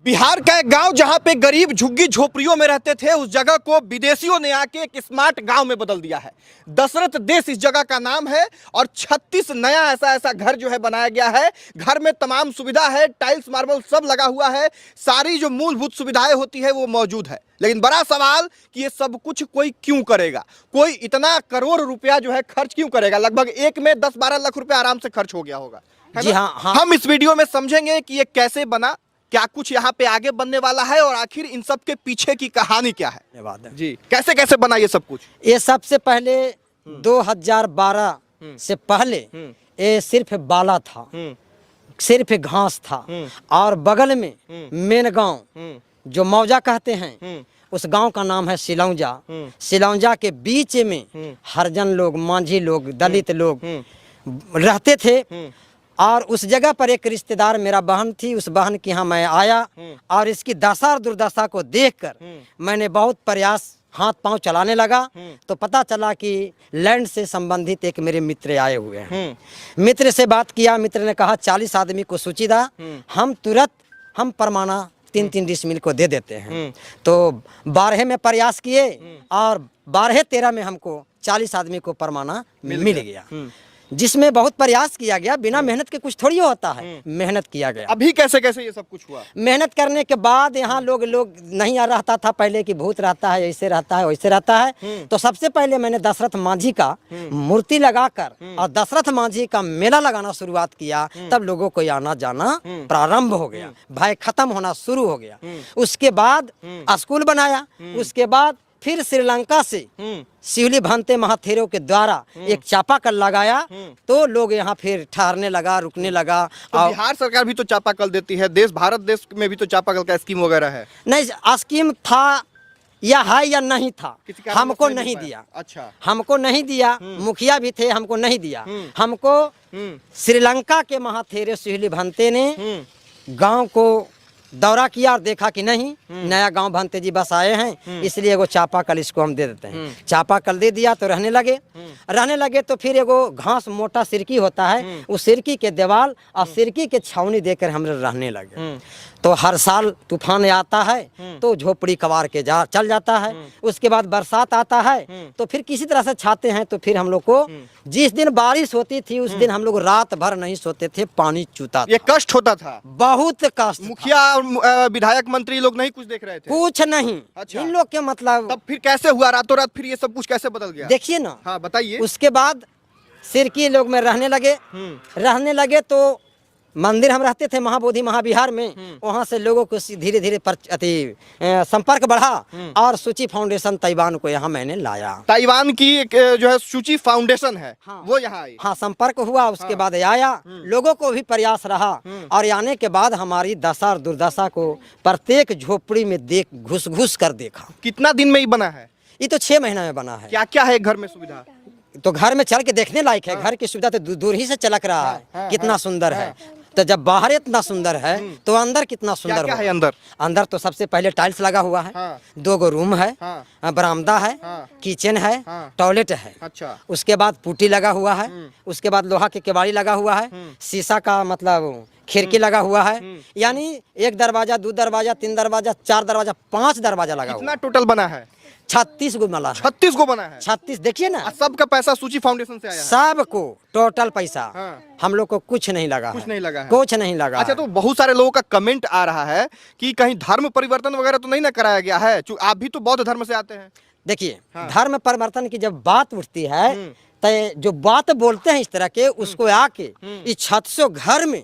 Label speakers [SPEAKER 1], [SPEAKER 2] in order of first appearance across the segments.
[SPEAKER 1] बिहार का एक गांव जहां पे गरीब झुग्गी झोपड़ियों में रहते थे, उस जगह को विदेशियों ने आके एक स्मार्ट गांव में बदल दिया है। दशरथ देश इस जगह का नाम है और 36 नया ऐसा घर जो है बनाया गया है। घर में तमाम सुविधा है, टाइल्स मार्बल सब लगा हुआ है, सारी जो मूलभूत सुविधाएं होती है वो मौजूद है। लेकिन बड़ा सवाल कि ये सब कुछ कोई क्यों करेगा, कोई इतना करोड़ रुपया जो है खर्च क्यों करेगा। लगभग एक में 10-12 लाख रुपया आराम से खर्च हो गया होगा।
[SPEAKER 2] जी हाँ।
[SPEAKER 1] हम इस वीडियो में समझेंगे कि ये कैसे बना, क्या कुछ यहाँ पे आगे बनने वाला है और आखिर इन सब के पीछे की कहानी क्या है।
[SPEAKER 2] धन्यवाद
[SPEAKER 1] जी, कैसे कैसे बना ये सब कुछ।
[SPEAKER 2] ये सबसे पहले 2012 से पहले ये सिर्फ बाला था, सिर्फ घास था। और बगल में मेन गांव जो मौजा कहते हैं, उस गांव का नाम है सिलौजा। सिलौजा के बीच में हरिजन लोग, मांझी लोग, दलित लोग रहते थे। और उस जगह पर एक रिश्तेदार मेरा बहन थी, उस बहन के यहाँ मैं आया और इसकी दशा और दुर्दशा को देखकर मैंने बहुत प्रयास हाथ पांव चलाने लगा। तो पता चला कि लैंड से संबंधित एक मेरे मित्र आए हुए हैं। मित्र से बात किया, मित्र ने कहा 40 आदमी को सूची दा, हम तुरंत हम परमाना 3-3 डिसमिल को दे देते हैं। तो 12 में प्रयास किए और 12-13 में हमको 40 आदमी को परमाना मिल गया, जिसमें बहुत प्रयास किया गया। बिना मेहनत के कुछ थोड़ी होता है, मेहनत किया गया।
[SPEAKER 1] अभी कैसे कैसे ये सब कुछ हुआ।
[SPEAKER 2] मेहनत करने के बाद यहाँ लोग नहीं आ रहता था पहले कि भूत रहता है, ऐसे रहता है, वैसे रहता है। तो सबसे पहले मैंने दशरथ मांझी का मूर्ति लगाकर और दशरथ मांझी का मेला लगाना शुरुआत किया। तब लोगों को आना जाना प्रारंभ हो गया, भय खत्म होना शुरू हो गया। उसके बाद स्कूल बनाया, उसके बाद फिर श्रीलंका से शिवली भंते महाथेरों के द्वारा एक चापाकल लगाया। तो लोग यहाँ फिर ठहरने लगा, रुकने लगा।
[SPEAKER 1] तो बिहार सरकार भी तो चापाकल देती है, भारत देश में भी तो चापाकल का स्कीम वगैरह है।
[SPEAKER 2] नहीं, स्कीम था या है या नहीं था, हमको नहीं दिया।
[SPEAKER 1] अच्छा,
[SPEAKER 2] हमको नहीं दिया। मुखिया भी थे, हमको नहीं दिया। हमको श्रीलंका के महाथेरे शिवली भंते ने गाँव को दौरा किया और देखा कि नहीं, नया गांव भंते जी बस आए हैं, इसलिए एगो चापाकल इसको हम दे देते हैं। चापाकल दे दिया तो रहने लगे। तो फिर एगो घास मोटा सिरकी होता है, उस सिरकी के दीवाल और सिरकी के छावनी देकर हम रहने लगे। तो हर साल तूफान आता है तो झोपड़ी कबार के चल जाता है। उसके बाद बरसात आता है तो फिर किसी तरह से छाते हैं। तो फिर हम लोग को जिस दिन बारिश होती थी उस दिन हम लोग रात भर नहीं सोते थे, पानी चूता था।
[SPEAKER 1] ये कष्ट होता था,
[SPEAKER 2] बहुत कष्ट।
[SPEAKER 1] मुखिया और विधायक मंत्री लोग नहीं कुछ देख रहे थे,
[SPEAKER 2] कुछ नहीं। अच्छा। इन लोग के मतलब
[SPEAKER 1] तब फिर कैसे हुआ, रातों रात फिर ये सब कुछ कैसे बदल गया, देखिए
[SPEAKER 2] ना।
[SPEAKER 1] हाँ बताइए।
[SPEAKER 2] उसके बाद सिरकी लोग में रहने लगे तो मंदिर हम रहते थे महाबोधि महाविहार में, वहाँ से लोगों को धीरे धीरे संपर्क बढ़ा और सूची फाउंडेशन ताइवान को यहाँ मैंने लाया।
[SPEAKER 1] ताइवान की एक जो है सूची फाउंडेशन है, हाँ, वो यहाँ आई।
[SPEAKER 2] हाँ, संपर्क हुआ। उसके बाद आया, लोगों को भी प्रयास रहा और आने के बाद हमारी दशा और दुर्दशा को प्रत्येक झोपड़ी में घुस कर देखा।
[SPEAKER 1] कितना दिन में ही बना है
[SPEAKER 2] ये? तो 6 महीना में बना है।
[SPEAKER 1] क्या क्या है घर में सुविधा?
[SPEAKER 2] तो घर में चल के देखने लायक है। घर की सुविधा तो दूर ही से चलक रहा है, कितना सुंदर है। तो जब बाहर इतना सुंदर है तो अंदर कितना सुंदर
[SPEAKER 1] है।
[SPEAKER 2] अंदर तो सबसे पहले टाइल्स लगा हुआ है, 2 गो रूम है, बरामदा है, किचन है, टॉयलेट है। अच्छा। उसके बाद पुट्टी लगा हुआ है, उसके बाद लोहा के केवाड़ी लगा हुआ है, शीशा का मतलब खिड़की लगा हुआ है। यानी 1 दरवाजा, 2 दरवाजा, 3 दरवाजा, 4 दरवाजा, 5 दरवाजा लगा हुआ।
[SPEAKER 1] कितना टोटल बना है?
[SPEAKER 2] 36 गो मला।
[SPEAKER 1] 36 गो बना है।
[SPEAKER 2] 36, देखिए ना।
[SPEAKER 1] सबका पैसा सूची फाउंडेशन से आया है?
[SPEAKER 2] सबको टोटल पैसा। हम लोग को कुछ नहीं लगा, कुछ नहीं लगा।
[SPEAKER 1] अच्छा, तो बहुत सारे लोगों का कमेंट आ रहा है कि कहीं धर्म परिवर्तन वगैरह तो नहीं ना कराया गया है? आप भी तो बौद्ध धर्म से आते हैं।
[SPEAKER 2] देखिए, धर्म परिवर्तन की जब बात उठती है तो जो बात बोलते हैं इस तरह के, उसको आके इस 600 घर में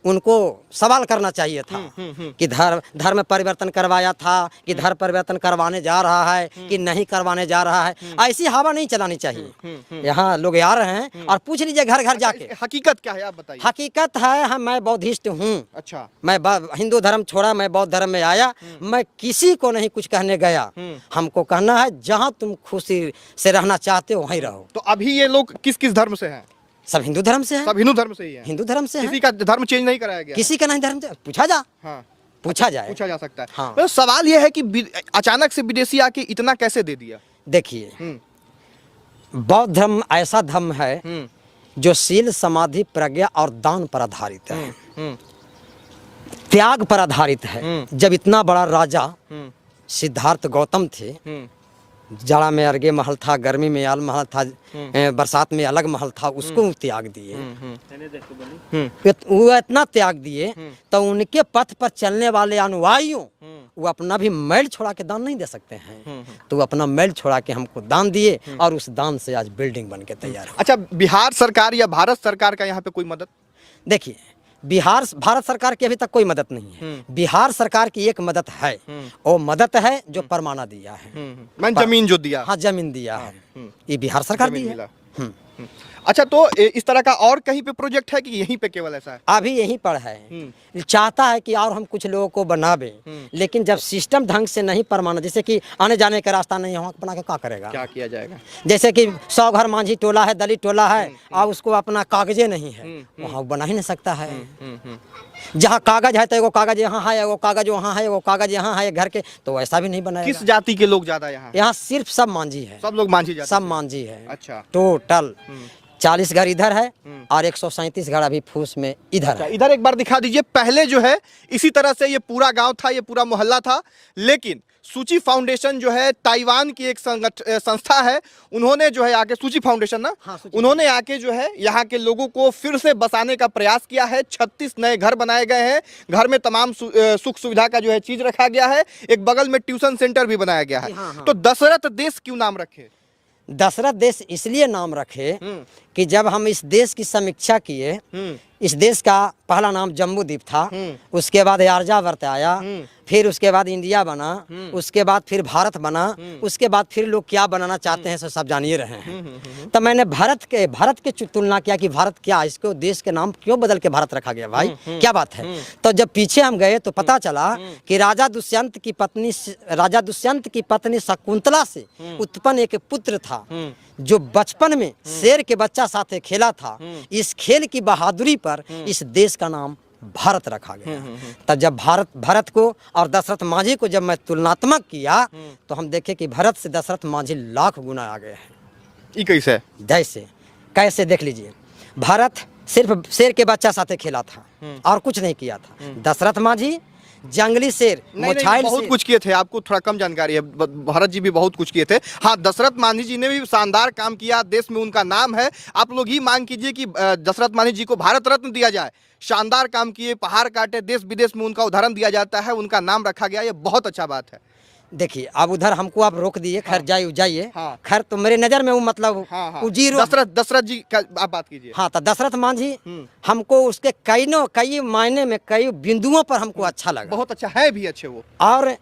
[SPEAKER 2] उनको सवाल करना चाहिए था कि धर्म परिवर्तन करवाया था कि धर्म परिवर्तन करवाने जा रहा है कि नहीं करवाने जा रहा है। ऐसी हवा नहीं चलानी चाहिए। यहाँ लोग आ रहे हैं और पूछ लीजिए घर घर जाके।
[SPEAKER 1] हकीकत क्या है आप बताइए।
[SPEAKER 2] हकीकत है, मैं बौद्धिस्ट हूँ।
[SPEAKER 1] अच्छा।
[SPEAKER 2] मैं हिंदू धर्म छोड़ा, मैं बौद्ध धर्म में आया। मैं किसी को नहीं कुछ कहने गया। हमको कहना है जहाँ तुम खुशी से रहना चाहते हो वहीं रहो।
[SPEAKER 1] तो अभी ये लोग किस किस धर्म से हैं?
[SPEAKER 2] सब हिंदू धर्म से है।
[SPEAKER 1] सब हिंदू धर्म से ही है।
[SPEAKER 2] हिंदू धर्म से
[SPEAKER 1] किसी का धर्म चेंज नहीं कराया गया?
[SPEAKER 2] किसी का नहीं धर्म। पूछा जा
[SPEAKER 1] सकता है।
[SPEAKER 2] हाँ।
[SPEAKER 1] तो सवाल यह है कि अचानक से विदेशी आके इतना कैसे दे दिया?
[SPEAKER 2] देखिए, बौद्ध धर्म ऐसा धर्म है जो शील, समाधि, प्रज्ञा और दान पर आधारित है। त्याग पर आधारित है। जब इतना बड़ा राजा सिद्धार्थ गौतम थे, जाड़ा में अलगे महल था, गर्मी में अलग महल था, बरसात में अलग महल था, उसको वो त्याग दिए। वो इतना त्याग दिए तो उनके पथ पर चलने वाले अनुयायियों वो अपना भी मैल छोड़ा के दान नहीं दे सकते हैं, तो वो अपना मैल छोड़ा के हमको दान दिए और उस दान से आज बिल्डिंग बन के तैयार है।
[SPEAKER 1] अच्छा, बिहार सरकार या भारत सरकार का यहाँ पे कोई मदद?
[SPEAKER 2] देखिए, भारत सरकार की अभी तक कोई मदद नहीं है। बिहार सरकार की एक मदद है, वो मदद है जो परमाना दिया है,
[SPEAKER 1] मैंने जमीन जो दिया।
[SPEAKER 2] हाँ, जमीन दिया है, ये बिहार सरकार दी है।
[SPEAKER 1] अच्छा, तो इस तरह का और कहीं पे प्रोजेक्ट है कि यहीं पे केवल ऐसा है?
[SPEAKER 2] अभी यहीं पर है। चाहता है कि और हम कुछ लोगों को बनावे, लेकिन जब सिस्टम ढंग से नहीं परमाना, जैसे कि आने जाने का रास्ता नहीं है, वहाँ बना के क्या करेगा?
[SPEAKER 1] क्या किया जाएगा?
[SPEAKER 2] जैसे कि 100 घर मांझी टोला है, दलित टोला है, और उसको अपना कागजे नहीं है, वहाँ बना ही नहीं सकता है। जहाँ कागज है तो एगो कागज यहाँ है, एगो कागज वहाँ है, एगो कागज यहाँ है घर के, तो ऐसा भी नहीं बनाएगा।
[SPEAKER 1] किस जाति के लोग ज्यादा यहाँ?
[SPEAKER 2] यहाँ सिर्फ सब मांझी है,
[SPEAKER 1] सब लोग मांझी जाति
[SPEAKER 2] सब मांझी है।
[SPEAKER 1] अच्छा,
[SPEAKER 2] टोटल 40 घर इधर है और 137 घर अभी फूस में इधर है।
[SPEAKER 1] इधर एक बार दिखा दीजिए। पहले जो है इसी तरह से ये पूरा गांव था, ये पूरा मोहल्ला था, लेकिन सूची फाउंडेशन जो है ताइवान की एक संस्था है, उन्होंने जो है आके, सूची फाउंडेशन ना,
[SPEAKER 2] हाँ,
[SPEAKER 1] उन्होंने आके जो है यहाँ के लोगों को फिर से बसाने का प्रयास किया है। 36 नए घर बनाए गए हैं, घर में तमाम सुख सुविधा का जो है चीज रखा गया है, एक बगल में ट्यूशन सेंटर भी बनाया गया है।
[SPEAKER 2] हाँ, हाँ।
[SPEAKER 1] तो दशरथ देश क्यों नाम रखे?
[SPEAKER 2] दशरथ देश इसलिए नाम रखे कि जब हम इस देश की समीक्षा किए, इस देश का पहला नाम जम्बू द्वीप था, उसके बाद आर्यावर्त आया, फिर उसके बाद इंडिया बना, उसके बाद फिर भारत बना, उसके बाद फिर लोग क्या बनाना चाहते हैं सो सब जानिए रहे हैं। तो मैंने भारत के तुलना किया कि भारत क्या, इसको देश के नाम क्यों बदल के भारत रखा गया भाई, क्या बात है। तो जब पीछे हम गए तो पता चला कि राजा दुष्यंत की पत्नी शकुंतला से उत्पन्न एक पुत्र था जो बचपन में शेर के बच्चा साथे खेला था। इस खेल की बहादुरी पर इस देश का नाम भारत रखा गया। तब जब भारत को और दशरथ मांझी को जब मैं तुलनात्मक किया तो हम देखे कि भारत से दशरथ मांझी लाख गुना आगे है।
[SPEAKER 1] ये कैसे?
[SPEAKER 2] जैसे कैसे देख लीजिए, भारत सिर्फ शेर के बच्चा साथे खेला था और कुछ नहीं किया था। दशरथ मांझी जंगली शेर,
[SPEAKER 1] नहीं, बहुत कुछ किए थे, आपको थोड़ा कम जानकारी है। भरत जी भी बहुत कुछ किए थे। हाँ, दशरथ मांझी जी ने भी शानदार काम किया, देश में उनका नाम है। आप लोग ही मांग कीजिए कि दशरथ मांझी जी को भारत रत्न दिया जाए। शानदार काम किए, पहाड़ काटे, देश विदेश में उनका उदाहरण दिया जाता है, उनका नाम रखा गया, ये बहुत अच्छा बात है।
[SPEAKER 2] देखिए, अब उधर हमको आप रोक दिए, खैर जाइए।
[SPEAKER 1] हाँ।
[SPEAKER 2] खैर तो मेरे नजर में वो मतलब
[SPEAKER 1] हाँ।
[SPEAKER 2] जीरो।
[SPEAKER 1] दशरथ जी का आप बात कीजिए।
[SPEAKER 2] हाँ, तो दशरथ मांझी हमको उसके कई मायने में कई बिंदुओं पर हमको अच्छा लगा,
[SPEAKER 1] बहुत अच्छा है भी, अच्छे वो।
[SPEAKER 2] और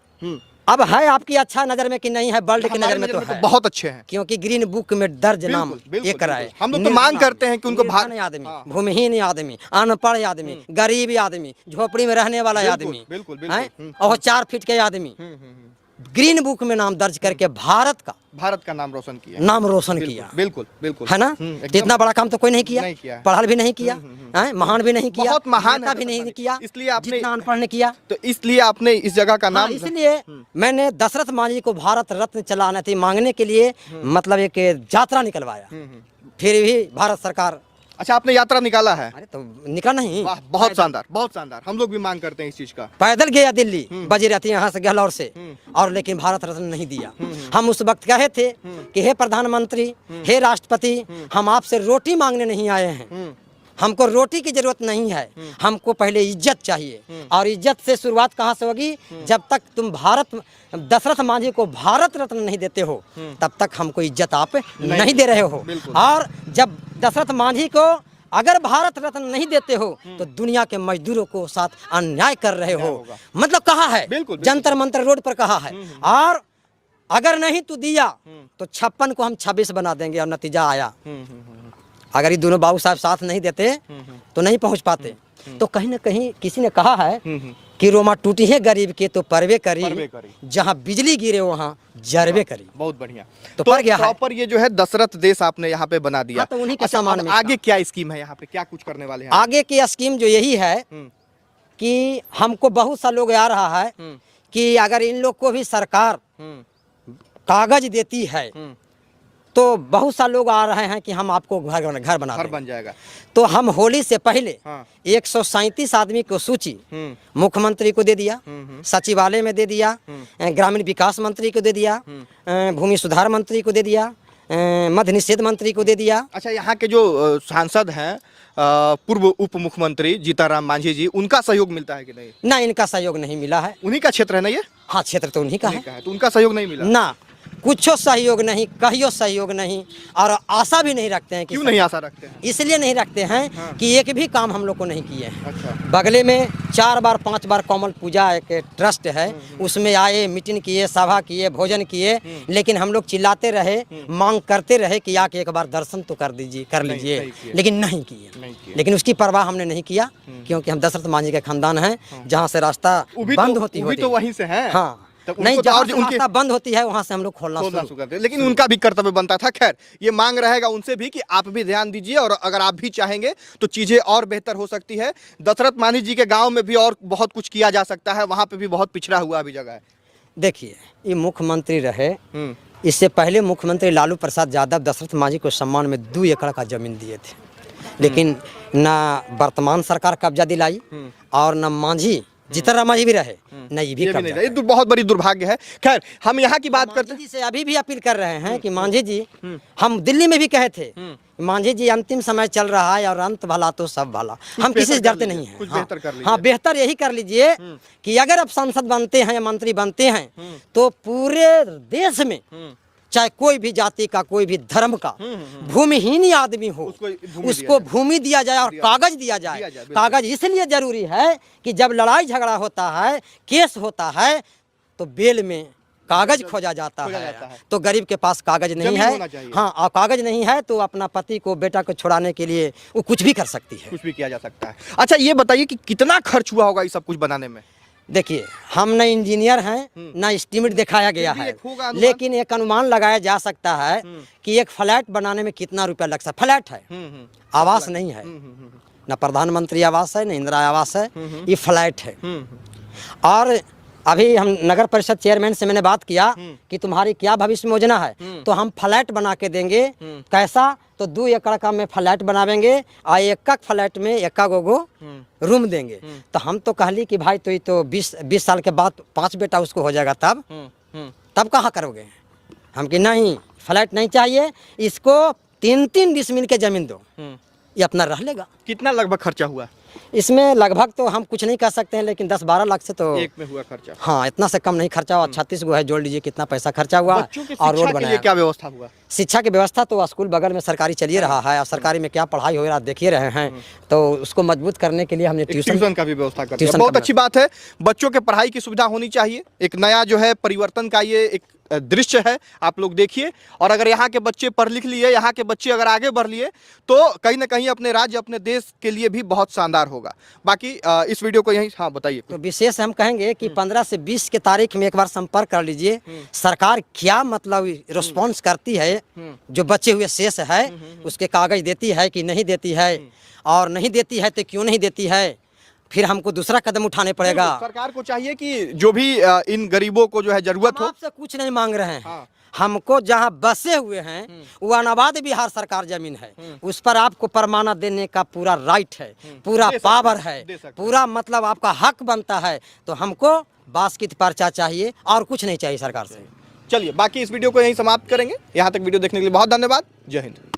[SPEAKER 2] अब है आपकी अच्छा नजर में कि नहीं है, वर्ल्ड की नजर में तो है,
[SPEAKER 1] बहुत अच्छे हैं,
[SPEAKER 2] क्योंकि ग्रीन बुक में दर्ज नाम एक राय।
[SPEAKER 1] हम लोग तो मांग करते हैं कि उनको
[SPEAKER 2] आदमी, भूमिहीन आदमी, अनपढ़ आदमी, गरीब आदमी, झोपड़ी में रहने वाला आदमी, और 4 फीट के आदमी ग्रीन बुक में नाम दर्ज करके भारत का नाम रोशन किया।
[SPEAKER 1] बिल्कुल
[SPEAKER 2] है ना। तो इतना बड़ा काम तो कोई नहीं किया, पढ़ा भी नहीं किया, महान भी नहीं किया,
[SPEAKER 1] बहुत महान
[SPEAKER 2] भी नहीं किया,
[SPEAKER 1] इसलिए आपने
[SPEAKER 2] जितना अनपढ़ ने किया,
[SPEAKER 1] तो इसलिए आपने इस जगह का नाम,
[SPEAKER 2] इसलिए मैंने दशरथ मांझी को भारत रत्न चलाने थी मांगने के लिए, मतलब एक यात्रा निकलवाया। फिर भी भारत सरकार।
[SPEAKER 1] अच्छा, आपने यात्रा निकाला है?
[SPEAKER 2] अरे तो निकला नहीं।
[SPEAKER 1] बहुत शानदार, बहुत शानदार। हम लोग भी मांग करते हैं इस चीज का।
[SPEAKER 2] पैदल गया दिल्ली, बजी रहती यहाँ से गहलौर से, और लेकिन भारत रत्न नहीं दिया। हम उस वक्त कहे थे कि हे प्रधानमंत्री, हे राष्ट्रपति, हम आपसे रोटी मांगने नहीं आए हैं, हमको रोटी की जरूरत नहीं है, हमको पहले इज्जत चाहिए। और इज्जत से शुरुआत कहाँ से होगी? जब तक तुम दशरथ मांझी को भारत रत्न नहीं देते हो, तब तक हमको इज्जत आप नहीं दे रहे हो। और जब दशरथ मांझी को अगर भारत रत्न नहीं देते हो तो दुनिया के मजदूरों को साथ अन्याय कर रहे हो। मतलब कहा है, जंतर मंतर रोड पर कहा है। और अगर नहीं तू दिया तो 56 को हम 26 बना देंगे। और नतीजा आया। अगर ये दोनों बाबू साहब साथ नहीं देते तो नहीं पहुंच पाते। तो कहीं ना कहीं किसी ने कहा है कि रोमा टूटी है गरीब के तो परवे करी, जहाँ बिजली गिरे वहाँ जरबे करी।
[SPEAKER 1] बहुत बढ़िया।
[SPEAKER 2] तो पर गया
[SPEAKER 1] प्रॉपर ये जो है दशरथ देश आपने यहाँ पे बना दिया।
[SPEAKER 2] हाँ, तो उन्हीं के सामान में।
[SPEAKER 1] आगे क्या स्कीम है यहाँ पे, क्या कुछ करने वाले हैं?
[SPEAKER 2] आगे की स्कीम जो यही है कि हमको बहुत सा लोग आ रहा है कि अगर इन लोग को भी सरकार कागज देती है तो बहुत सा लोग आ रहे हैं कि हम आपको घर बना
[SPEAKER 1] घर
[SPEAKER 2] देंगे।
[SPEAKER 1] बन जाएगा।
[SPEAKER 2] तो हम होली से पहले
[SPEAKER 1] हाँ।
[SPEAKER 2] 137 आदमी को सूची मुख्यमंत्री को दे दिया, सचिवालय में दे दिया, ग्रामीण विकास मंत्री को दे दिया, भूमि सुधार मंत्री को दे दिया, मद्य निषेध मंत्री को दे दिया।
[SPEAKER 1] अच्छा, यहाँ के जो सांसद हैं पूर्व उप मुख्यमंत्री जीताराम मांझी जी, उनका सहयोग मिलता है कि नहीं?
[SPEAKER 2] ना, इनका सहयोग नहीं मिला है।
[SPEAKER 1] उन्हीं का क्षेत्र है ना ये?
[SPEAKER 2] हाँ, क्षेत्र तो उन्हीं का है।
[SPEAKER 1] तो उनका सहयोग नहीं मिला
[SPEAKER 2] ना, कुछ सहयोग नहीं, कहियो सहयोग नहीं, और आशा भी नहीं रखते हैं।
[SPEAKER 1] क्यों नहीं आशा रखते हैं?
[SPEAKER 2] इसलिए नहीं रखते हैं
[SPEAKER 1] हाँ।
[SPEAKER 2] कि एक भी काम हम लोग को नहीं किए हैं।
[SPEAKER 1] अच्छा।
[SPEAKER 2] बगले में 4 बार 5 बार कमल पूजा एक ट्रस्ट है, उसमें आए, मीटिंग किए, सभा किए, भोजन किए, लेकिन हम लोग चिल्लाते रहे, मांग करते रहे कि आके एक बार दर्शन तो कर लीजिए, लेकिन नहीं किए। लेकिन उसकी परवाह हमने नहीं किया, क्योंकि हम दशरथ मांझी के खानदान हैं, जहाँ से रास्ता बंद होती है,
[SPEAKER 1] तो वहीं से है।
[SPEAKER 2] हाँ, नहीं, जहाँ से रास्ता बंद होती है वहाँ से हम लोग खोलना शुरू
[SPEAKER 1] करते हैं। लेकिन उनका भी कर्तव्य बनता था। खैर, ये मांग रहेगा उनसे भी कि आप भी ध्यान दीजिए, और अगर आप भी चाहेंगे तो चीजें और बेहतर हो सकती है। दशरथ मांझी जी के गांव में भी और बहुत कुछ किया जा सकता है, वहां पे भी बहुत पिछड़ा हुआ भी जगह है।
[SPEAKER 2] देखिए, ये मुख्यमंत्री रहे, इससे पहले मुख्यमंत्री लालू प्रसाद यादव दशरथ मांझी को सम्मान में 2 एकड़ का जमीन दिए थे, लेकिन ना वर्तमान सरकार कब्जा दिलाई, और न मांझी, जीतनराम मांझी भी रहे, नहीं ये भी कब्जा।
[SPEAKER 1] ये तो बहुत बड़ी दुर्भाग्य है। खैर, हम यहाँ की बात करते हैं।
[SPEAKER 2] मांझी जी से अभी भी अपील कर रहे हैं कि मांझी जी, हम दिल्ली में भी कहे थे, मांझी जी अंतिम समय चल रहा है और अंत भला तो सब भला, हम किसी से डरते नहीं हैं।
[SPEAKER 1] कुछ बेहतर कर लीजिए।
[SPEAKER 2] हाँ, बेहतर यही कर लीजिए कि अगर आप सांसद बनते हैं या मंत्री बनते हैं तो पूरे देश में चाहे कोई भी जाति का, कोई भी धर्म का भूमिहीन आदमी हो, उसको भूमि दिया जाए और कागज दिया जाए। कागज इसलिए जरूरी है कि जब लड़ाई झगड़ा होता है, केस होता है, तो बेल में कागज खोजा जाता है। तो गरीब के पास कागज नहीं है, हाँ, और कागज नहीं है तो अपना पति को, बेटा को छुड़ाने के लिए वो कुछ भी कर सकती है,
[SPEAKER 1] कुछ भी किया जा सकता है। अच्छा, ये बताइए कि कितना खर्च हुआ होगा ये सब कुछ बनाने में?
[SPEAKER 2] देखिए, हम न इंजीनियर हैं, न एस्टीमेट दिखाया गया है, लेकिन एक अनुमान लगाया जा सकता है कि एक फ्लैट बनाने में कितना रुपया लग सकता है। फ्लैट है, आवास नहीं है, न प्रधानमंत्री आवास है, न इंदिरा आवास है, ये फ्लैट है। और अभी हम नगर परिषद चेयरमैन से मैंने बात किया कि तुम्हारी क्या भविष्य योजना है, तो हम फ्लैट बना के देंगे। कैसा? तो 2 एकड़ का में फ्लैट बनावेंगे, और एक फ्लैट में 1 गो रूम देंगे। तो हम तो कहली कि भाई तो ये तो 20 साल के बाद 5 बेटा उसको हो जाएगा, तब कहाँ करोगे? हम कि नहीं, फ्लैट नहीं चाहिए, इसको 3-3 डिसमिल के जमीन दो, ये अपना रह लेगा।
[SPEAKER 1] कितना लगभग खर्चा हुआ
[SPEAKER 2] इसमें? लगभग तो हम कुछ नहीं कर सकते हैं, लेकिन 10-12 लाख से तो
[SPEAKER 1] एक में हुआ खर्चा।
[SPEAKER 2] हाँ, इतना से कम नहीं खर्चा हुआ। 36 गो है, जोड़ लीजिए कितना पैसा खर्चा हुआ।
[SPEAKER 1] और रोड बनाया। क्या व्यवस्था हुआ?
[SPEAKER 2] शिक्षा की व्यवस्था तो स्कूल बगल में सरकारी चलिए रहा है, और सरकारी में क्या पढ़ाई हो रहा है देख ही रहे हैं, तो उसको मजबूत करने के लिए हमने ट्यूशन का भी व्यवस्था कर दिया।
[SPEAKER 1] बहुत अच्छी बात है। बच्चों के पढ़ाई की सुविधा होनी चाहिए। एक नया जो है परिवर्तन का ये एक दृश्य है, आप लोग देखिए। और अगर यहाँ के बच्चे पढ़ लिख लिए, यहाँ के बच्चे अगर आगे बढ़ लिए, तो कहीं ना कहीं अपने राज्य, अपने देश के लिए भी बहुत शानदार होगा। बाकी इस वीडियो को यहीं, हाँ बताइए।
[SPEAKER 2] तो विशेष हम कहेंगे कि 15 से 20 के तारीख में एक बार संपर्क कर लीजिए। सरकार क्या मतलब रिस्पॉन्स करती है, जो बचे हुए शेष है उसके कागज देती है कि नहीं देती है, और नहीं देती है तो क्यों नहीं देती है, फिर हमको दूसरा कदम उठाने पड़ेगा।
[SPEAKER 1] सरकार को चाहिए कि जो भी इन गरीबों को जो है जरूरत हो।
[SPEAKER 2] आपसे कुछ नहीं मांग रहे हैं। हाँ। हमको जहाँ बसे हुए हैं वो अनाबाद बिहार सरकार जमीन है, उस पर आपको परमाना देने का पूरा राइट है, पूरा पावर है, पूरा मतलब आपका हक बनता है। तो हमको बास्कित पर्चा चाहिए और कुछ नहीं चाहिए सरकार से।
[SPEAKER 1] चलिए, बाकी इस वीडियो को यहीं समाप्त करेंगे। यहाँ तक वीडियो देखने के लिए बहुत धन्यवाद। जय हिंद।